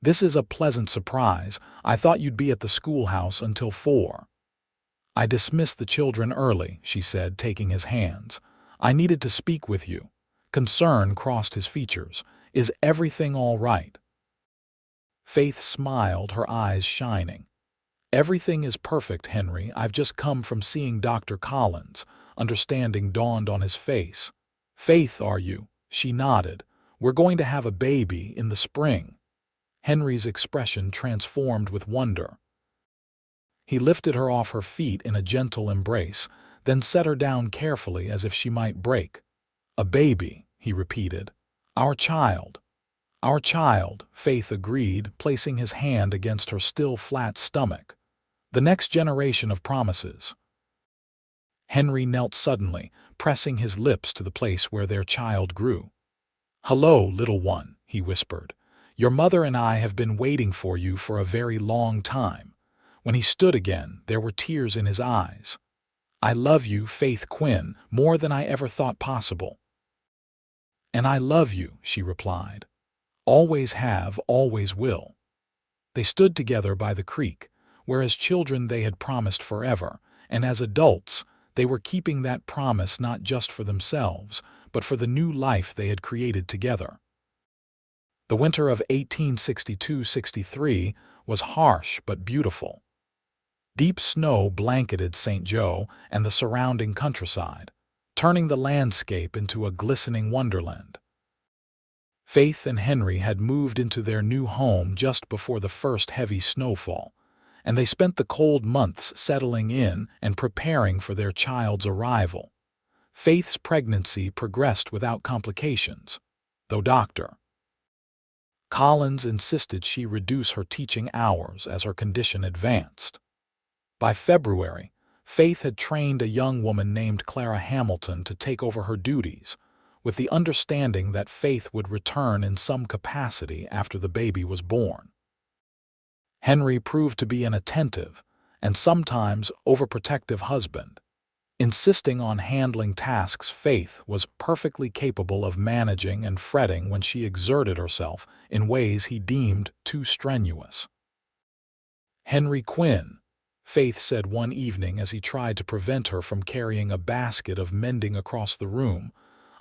"This is a pleasant surprise. I thought you'd be at the schoolhouse until 4. "I dismissed the children early," she said, taking his hands. "I needed to speak with you." Concern crossed his features. "Is everything all right?" Faith smiled, her eyes shining. "Everything is perfect, Henry. I've just come from seeing Dr. Collins." Understanding dawned on his face. "Faith, are you?" She nodded. "We're going to have a baby in the spring." Henry's expression transformed with wonder. He lifted her off her feet in a gentle embrace, then set her down carefully as if she might break. "A baby," he repeated. "Our child." "Our child," Faith agreed, placing his hand against her still flat stomach. "The next generation of promises." Henry knelt suddenly, pressing his lips to the place where their child grew. "Hello, little one," he whispered. "Your mother and I have been waiting for you for a very long time." When he stood again, there were tears in his eyes. "I love you, Faith Quinn, more than I ever thought possible." "And I love you," she replied. "Always have, always will." They stood together by the creek, where as children they had promised forever, and as adults, they were keeping that promise not just for themselves, but for the new life they had created together. The winter of 1862-63 was harsh but beautiful. Deep snow blanketed St. Joe and the surrounding countryside, turning the landscape into a glistening wonderland. Faith and Henry had moved into their new home just before the first heavy snowfall, and they spent the cold months settling in and preparing for their child's arrival. Faith's pregnancy progressed without complications, though Dr. Collins insisted she reduce her teaching hours as her condition advanced. By February, Faith had trained a young woman named Clara Hamilton to take over her duties, with the understanding that Faith would return in some capacity after the baby was born. Henry proved to be an attentive and sometimes overprotective husband. Insisting on handling tasks Faith was perfectly capable of managing and fretting when she exerted herself in ways he deemed too strenuous. "Henry Quinn," Faith said one evening as he tried to prevent her from carrying a basket of mending across the room,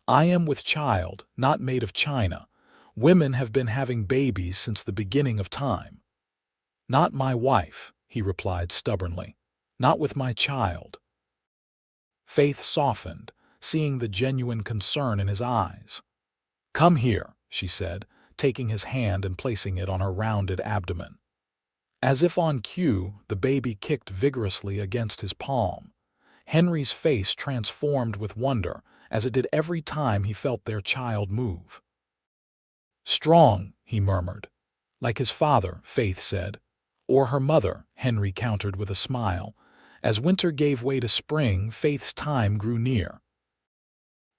"I am with child, not made of china. Women have been having babies since the beginning of time." "Not my wife," he replied stubbornly. "Not with my child." Faith softened, seeing the genuine concern in his eyes. "Come here," she said, taking his hand and placing it on her rounded abdomen. As if on cue, the baby kicked vigorously against his palm. Henry's face transformed with wonder, as it did every time he felt their child move. "Strong," he murmured. "Like his father," Faith said. "Or her mother," Henry countered with a smile. As winter gave way to spring, Faith's time grew near.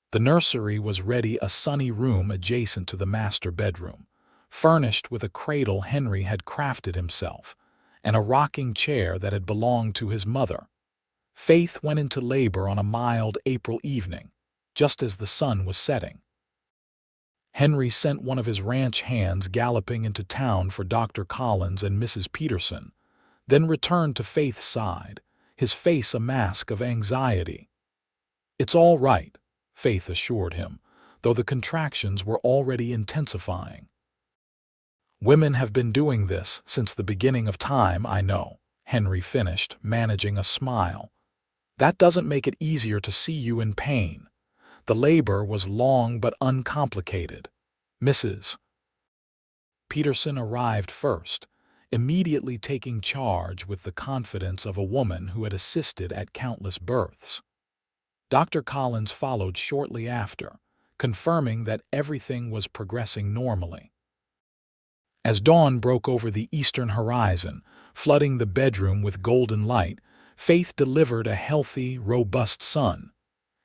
The nursery was ready, a sunny room adjacent to the master bedroom, furnished with a cradle Henry had crafted himself, and a rocking chair that had belonged to his mother. Faith went into labor on a mild April evening, just as the sun was setting. Henry sent one of his ranch hands galloping into town for Dr. Collins and Mrs. Peterson, then returned to Faith's side, his face a mask of anxiety. "It's all right," Faith assured him, though the contractions were already intensifying. "Women have been doing this since the beginning of time, I know," Henry finished, managing a smile. "That doesn't make it easier to see you in pain. The labor was long but uncomplicated." Mrs. Peterson arrived first, immediately taking charge with the confidence of a woman who had assisted at countless births. Dr. Collins followed shortly after, confirming that everything was progressing normally. As dawn broke over the eastern horizon, flooding the bedroom with golden light, Faith delivered a healthy, robust son.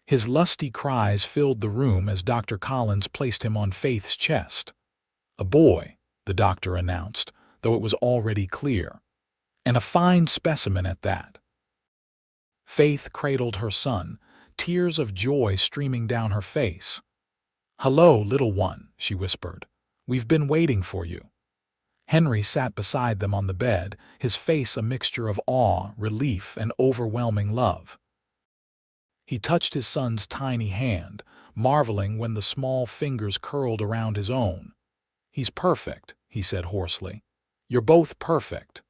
His lusty cries filled the room as Dr. Collins placed him on Faith's chest. "A boy," the doctor announced, though it was already clear. "And a fine specimen at that." Faith cradled her son, tears of joy streaming down her face. "Hello, little one," she whispered. "We've been waiting for you." Henry sat beside them on the bed, his face a mixture of awe, relief, and overwhelming love. He touched his son's tiny hand, marveling when the small fingers curled around his own. "He's perfect," he said hoarsely. "You're both perfect."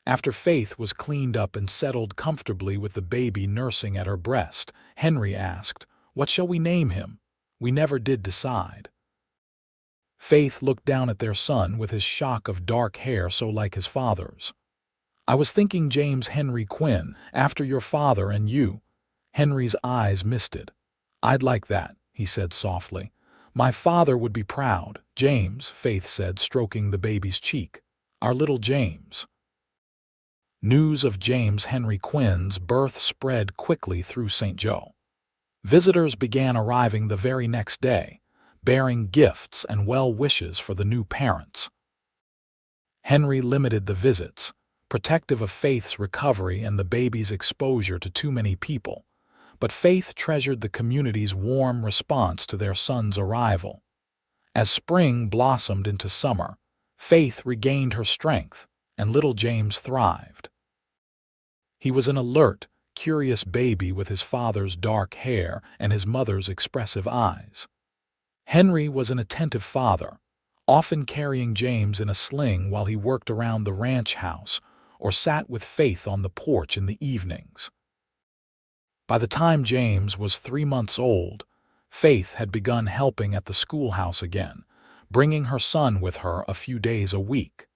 After Faith was cleaned up and settled comfortably with the baby nursing at her breast, Henry asked, "What shall we name him? We never did decide." Faith looked down at their son with his shock of dark hair so like his father's. "I was thinking James Henry Quinn, after your father and you." Henry's eyes misted. "I'd like that," he said softly. "My father would be proud." "James," Faith said, stroking the baby's cheek. "Our little James." News of James Henry Quinn's birth spread quickly through St. Joe. Visitors began arriving the very next day, bearing gifts and well wishes for the new parents. Henry limited the visits, protective of Faith's recovery and the baby's exposure to too many people, but Faith treasured the community's warm response to their son's arrival. As spring blossomed into summer, Faith regained her strength, and little James thrived. He was an alert, curious baby with his father's dark hair and his mother's expressive eyes. Henry was an attentive father, often carrying James in a sling while he worked around the ranch house or sat with Faith on the porch in the evenings. By the time James was 3 months old, Faith had begun helping at the schoolhouse again, bringing her son with her a few days a week.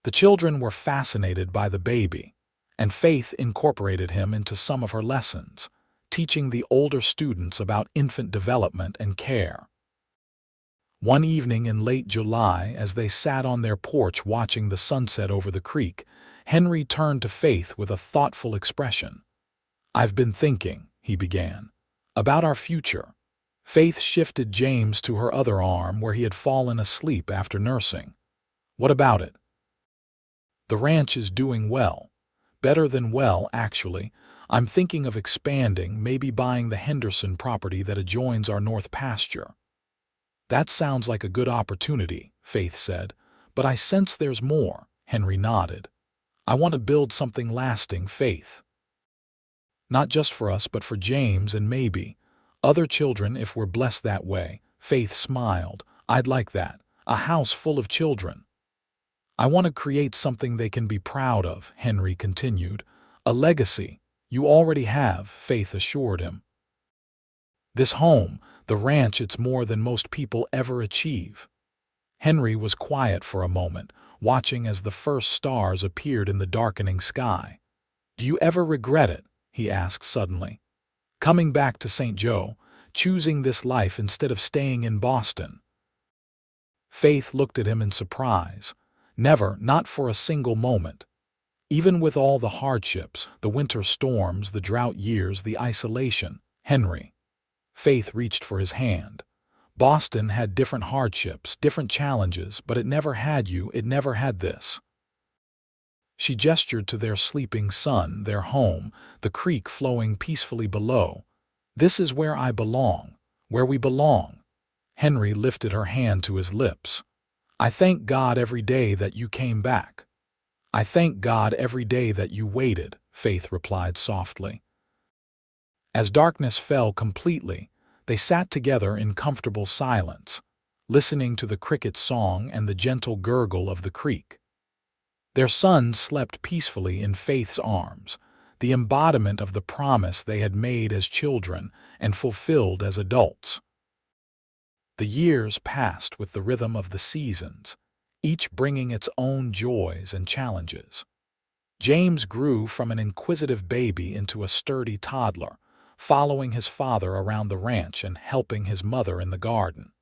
The children were fascinated by the baby, and Faith incorporated him into some of her lessons, teaching the older students about infant development and care. One evening in late July, as they sat on their porch watching the sunset over the creek, Henry turned to Faith with a thoughtful expression. "I've been thinking," he began, "about our future." Faith shifted James to her other arm where he had fallen asleep after nursing. "What about it?" "The ranch is doing well. Better than well, actually. I'm thinking of expanding, maybe buying the Henderson property that adjoins our north pasture." "That sounds like a good opportunity," Faith said. "But I sense there's more." Henry nodded. "I want to build something lasting, Faith. Not just for us, but for James and maybe other children if we're blessed that way." Faith smiled. "I'd like that. A house full of children." "I want to create something they can be proud of," Henry continued. "A legacy." "You already have," Faith assured him. "This home, the ranch, it's more than most people ever achieve." Henry was quiet for a moment, watching as the first stars appeared in the darkening sky. "Do you ever regret it?" he asked suddenly. "Coming back to St. Joe, choosing this life instead of staying in Boston?" Faith looked at him in surprise. "Never, not for a single moment. Even with all the hardships, the winter storms, the drought years, the isolation." "Henry." Faith reached for his hand. "Boston had different hardships, different challenges, but it never had you, it never had this." She gestured to their sleeping son, their home, the creek flowing peacefully below. "This is where I belong, where we belong." Henry lifted her hand to his lips. "I thank God every day that you came back." "I thank God every day that you waited," Faith replied softly. As darkness fell completely, they sat together in comfortable silence, listening to the cricket's song and the gentle gurgle of the creek. Their son slept peacefully in Faith's arms, the embodiment of the promise they had made as children and fulfilled as adults. The years passed with the rhythm of the seasons, each bringing its own joys and challenges. James grew from an inquisitive baby into a sturdy toddler, following his father around the ranch and helping his mother in the garden.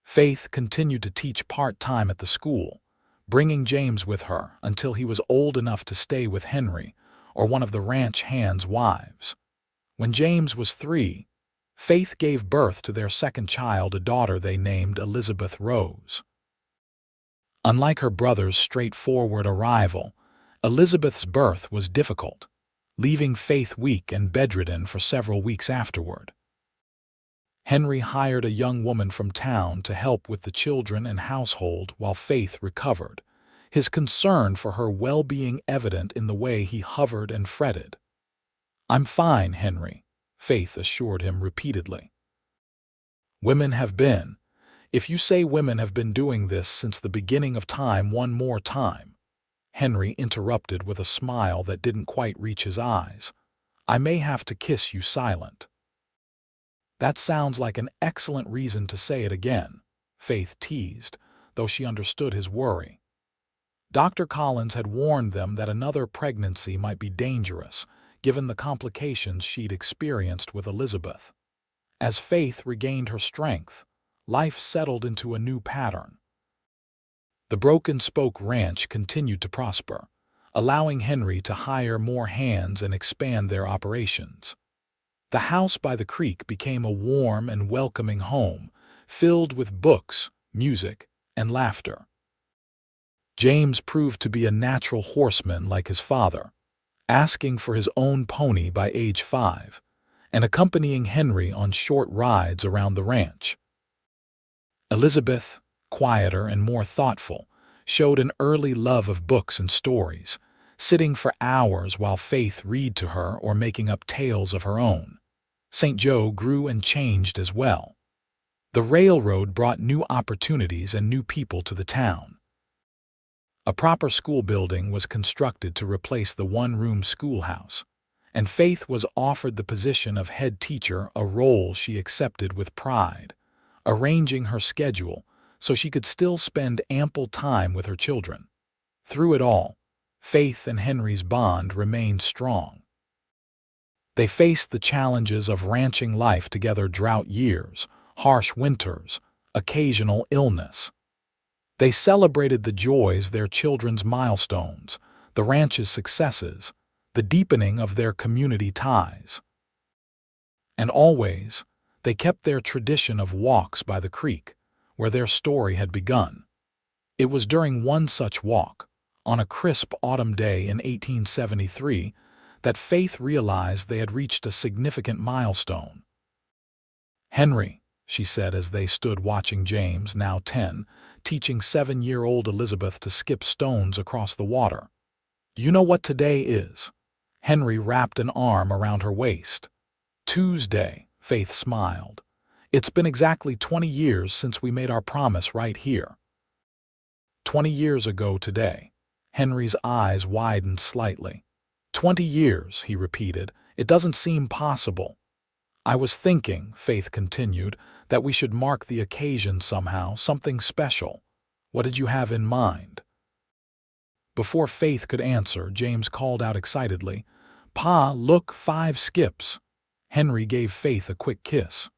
Faith continued to teach part-time at the school, bringing James with her until he was old enough to stay with Henry or one of the ranch hands' wives. When James was 3, Faith gave birth to their second child, a daughter they named Elizabeth Rose. Unlike her brother's straightforward arrival, Elizabeth's birth was difficult, leaving Faith weak and bedridden for several weeks afterward. Henry hired a young woman from town to help with the children and household while Faith recovered, his concern for her well-being evident in the way he hovered and fretted. "I'm fine, Henry," Faith assured him repeatedly. "Women have been. If you say women have been doing this since the beginning of time one more time," Henry interrupted with a smile that didn't quite reach his eyes, "I may have to kiss you silent." "That sounds like an excellent reason to say it again," Faith teased, though she understood his worry. Dr. Collins had warned them that another pregnancy might be dangerous, given the complications she'd experienced with Elizabeth. As Faith regained her strength, life settled into a new pattern. The Broken Spoke Ranch continued to prosper, allowing Henry to hire more hands and expand their operations. The house by the creek became a warm and welcoming home, filled with books, music, and laughter. James proved to be a natural horseman like his father, asking for his own pony by age 5, and accompanying Henry on short rides around the ranch. Elizabeth, quieter and more thoughtful, showed an early love of books and stories, sitting for hours while Faith read to her or making up tales of her own. St. Joe grew and changed as well. The railroad brought new opportunities and new people to the town. A proper school building was constructed to replace the one-room schoolhouse, and Faith was offered the position of head teacher, a role she accepted with pride, arranging her schedule so she could still spend ample time with her children. Through it all, Faith and Henry's bond remained strong. They faced the challenges of ranching life together: drought years, harsh winters, occasional illness. They celebrated the joys, their children's milestones, the ranch's successes, the deepening of their community ties. And always, they kept their tradition of walks by the creek, where their story had begun. It was during one such walk, on a crisp autumn day in 1873, that Faith realized they had reached a significant milestone. "Henry," she said as they stood watching James, now 10, teaching 7-year-old Elizabeth to skip stones across the water. "Do you know what today is?" Henry wrapped an arm around her waist. "Tuesday," Faith smiled. "It's been exactly 20 years since we made our promise right here." 20 years ago today. Henry's eyes widened slightly. 20 years, he repeated. "It doesn't seem possible." "I was thinking," Faith continued, "that we should mark the occasion somehow, something special. What did you have in mind?" Before Faith could answer, James called out excitedly, "Pa, look, 5 skips." Henry gave Faith a quick kiss.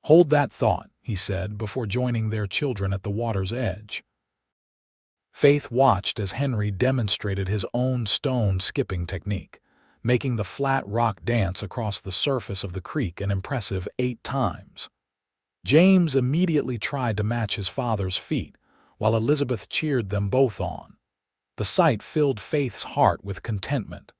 "Hold that thought," he said, before joining their children at the water's edge. Faith watched as Henry demonstrated his own stone skipping technique, making the flat rock dance across the surface of the creek an impressive 8 times. James immediately tried to match his father's feat, while Elizabeth cheered them both on. The sight filled Faith's heart with contentment.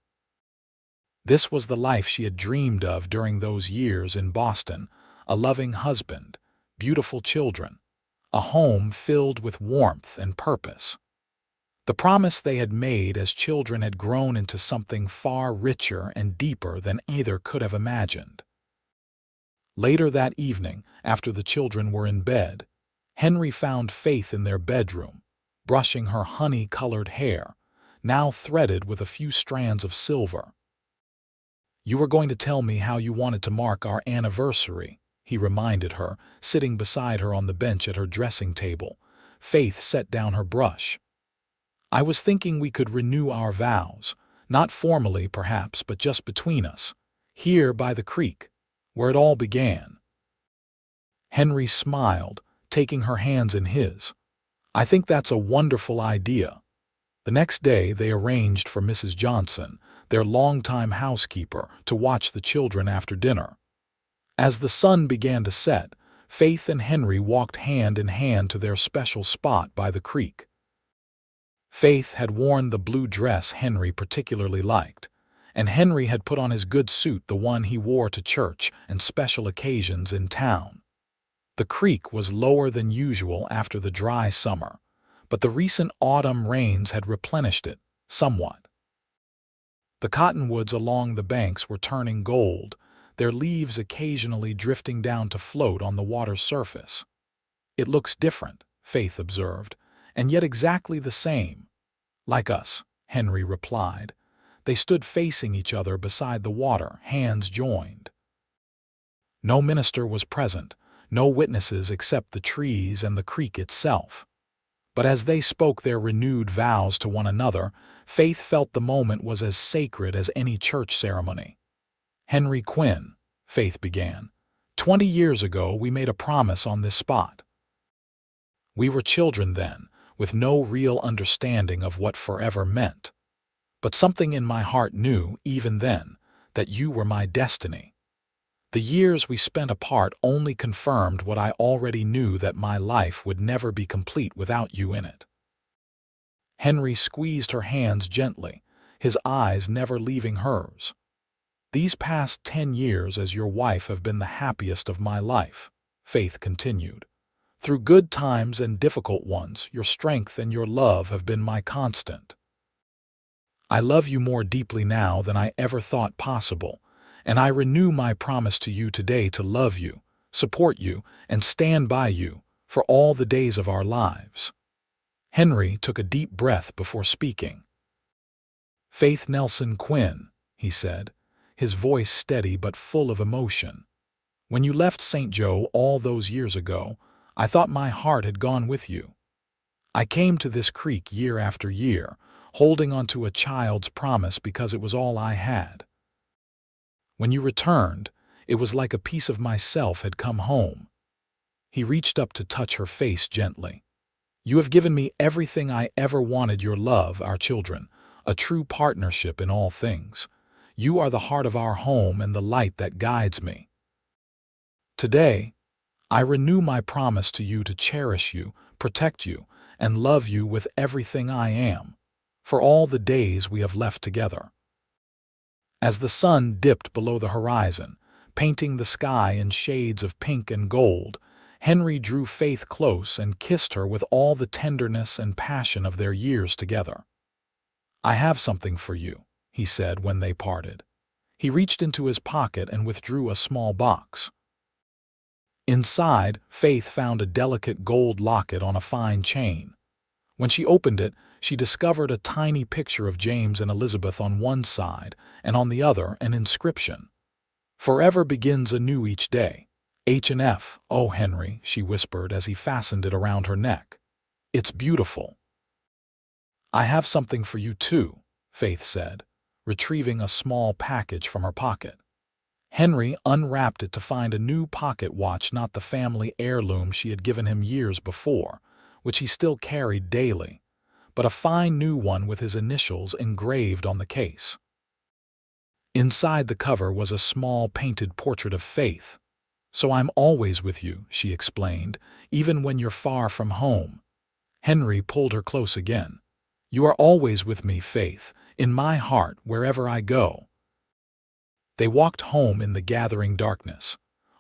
This was the life she had dreamed of during those years in Boston: a loving husband, beautiful children, a home filled with warmth and purpose. The promise they had made as children had grown into something far richer and deeper than either could have imagined. Later that evening, after the children were in bed, Henry found Faith in their bedroom, brushing her honey-colored hair, now threaded with a few strands of silver. "You were going to tell me how you wanted to mark our anniversary," he reminded her, sitting beside her on the bench at her dressing table. Faith set down her brush. "I was thinking we could renew our vows, not formally perhaps, but just between us, here by the creek, where it all began." Henry smiled, taking her hands in his. "I think that's a wonderful idea." The next day they arranged for Mrs. Johnson, their longtime housekeeper, to watch the children after dinner. As the sun began to set, Faith and Henry walked hand in hand to their special spot by the creek. Faith had worn the blue dress Henry particularly liked, and Henry had put on his good suit, the one he wore to church and special occasions in town. The creek was lower than usual after the dry summer, but the recent autumn rains had replenished it somewhat. The cottonwoods along the banks were turning gold, their leaves occasionally drifting down to float on the water's surface. "It looks different," Faith observed, "and yet exactly the same." "Like us," Henry replied. They stood facing each other beside the water, hands joined. No minister was present, no witnesses except the trees and the creek itself. But as they spoke their renewed vows to one another, Faith felt the moment was as sacred as any church ceremony. "Henry Quinn," Faith began, "20 years ago we made a promise on this spot. We were children then, with no real understanding of what forever meant. But something in my heart knew, even then, that you were my destiny. The years we spent apart only confirmed what I already knew, that my life would never be complete without you in it." Henry squeezed her hands gently, his eyes never leaving hers. "These past 10 years as your wife have been the happiest of my life," Faith continued. "Through good times and difficult ones, your strength and your love have been my constant. I love you more deeply now than I ever thought possible, and I renew my promise to you today to love you, support you, and stand by you for all the days of our lives." Henry took a deep breath before speaking. "Faith Nelson Quinn," he said, his voice steady but full of emotion. "When you left St. Joe all those years ago, I thought my heart had gone with you. I came to this creek year after year, holding onto a child's promise because it was all I had. When you returned, it was like a piece of myself had come home. He reached up to touch her face gently. You have given me everything I ever wanted: your love, our children, a true partnership in all things. You are the heart of our home and the light that guides me. Today, I renew my promise to you to cherish you, protect you, and love you with everything I am, for all the days we have left together. As the sun dipped below the horizon, painting the sky in shades of pink and gold, Henry drew Faith close and kissed her with all the tenderness and passion of their years together. I have something for you, he said when they parted. He reached into his pocket and withdrew a small box. Inside, Faith found a delicate gold locket on a fine chain. When she opened it, she discovered a tiny picture of James and Elizabeth on one side, and on the other an inscription. Forever begins anew each day. H&F, oh Henry, she whispered as he fastened it around her neck. It's beautiful. I have something for you too, Faith said, retrieving a small package from her pocket. Henry unwrapped it to find a new pocket watch, not the family heirloom she had given him years before, which he still carried daily, but a fine new one with his initials engraved on the case. Inside the cover was a small painted portrait of Faith. So I'm always with you, she explained, even when you're far from home. Henry pulled her close again. You are always with me, Faith, in my heart wherever I go. They walked home in the gathering darkness,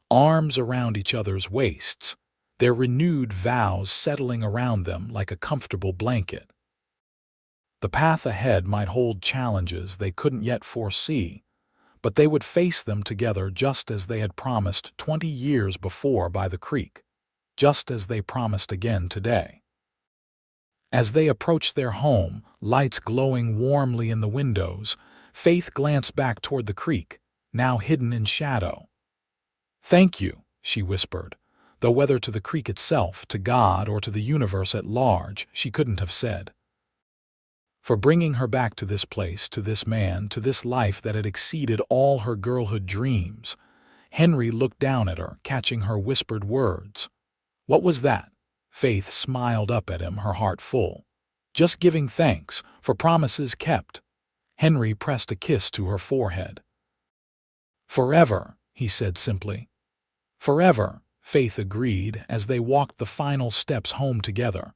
arms around each other's waists, their renewed vows settling around them like a comfortable blanket. The path ahead might hold challenges they couldn't yet foresee, but they would face them together just as they had promised 20 years before by the creek, just as they promised again today. As they approached their home, lights glowing warmly in the windows, Faith glanced back toward the creek, now hidden in shadow. Thank you, she whispered, though whether to the creek itself, to God, or to the universe at large, she couldn't have said. For bringing her back to this place, to this man, to this life that had exceeded all her girlhood dreams. Henry looked down at her, catching her whispered words. What was that? Faith smiled up at him, her heart full. Just giving thanks for promises kept. Henry pressed a kiss to her forehead. Forever, he said simply. Forever, Faith agreed as they walked the final steps home together,